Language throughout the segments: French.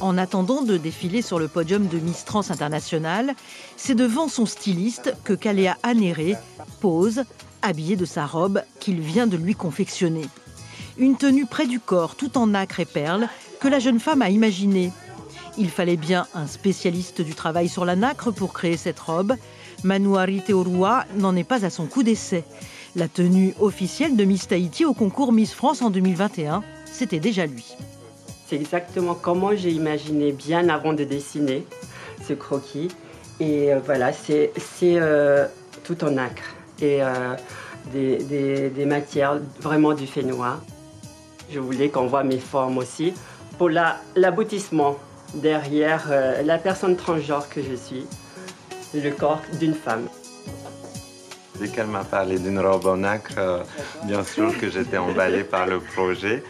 En attendant de défiler sur le podium de Miss Trans International, c'est devant son styliste que Kalea Anere pose, habillée de sa robe qu'il vient de lui confectionner. Une tenue près du corps, tout en nacre et perles, que la jeune femme a imaginée. Il fallait bien un spécialiste du travail sur la nacre pour créer cette robe. Manuari Teorua n'en est pas à son coup d'essai. La tenue officielle de Miss Tahiti au concours Miss France en 2021, c'était déjà lui. C'est exactement comment j'ai imaginé bien avant de dessiner ce croquis. Et voilà, c'est tout en nacre et des matières, vraiment du fait noir. Je voulais qu'on voit mes formes aussi pour l'aboutissement derrière la personne transgenre que je suis, le corps d'une femme. Dès qu'elle m'a parlé d'une robe en nacre, bien sûr que j'étais emballée par le projet.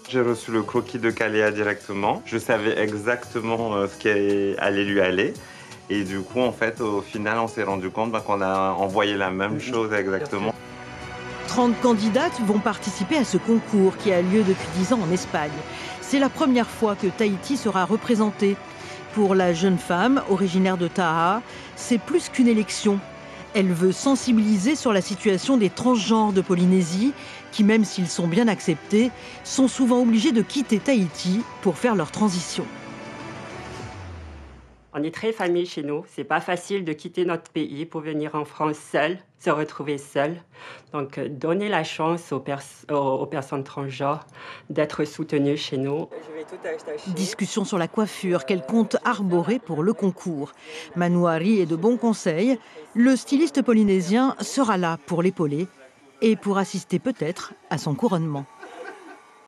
J'ai reçu le croquis de Kalea directement. Je savais exactement ce qui allait lui aller. Et du coup, en fait, au final, on s'est rendu compte qu'on a envoyé la même chose exactement. 30 candidates vont participer à ce concours qui a lieu depuis 10 ans en Espagne. C'est la première fois que Tahiti sera représentée. Pour la jeune femme, originaire de Taha, c'est plus qu'une élection. Elle veut sensibiliser sur la situation des transgenres de Polynésie, qui, même s'ils sont bien acceptés, sont souvent obligés de quitter Tahiti pour faire leur transition. On est très famille chez nous. C'est pas facile de quitter notre pays pour venir en France seul, se retrouver seul. Donc, donner la chance aux personnes transgenres d'être soutenues chez nous. Discussion sur la coiffure qu'elle compte arborer pour le concours. Manuari est de bons conseils. Le styliste polynésien sera là pour l'épauler et pour assister peut-être à son couronnement.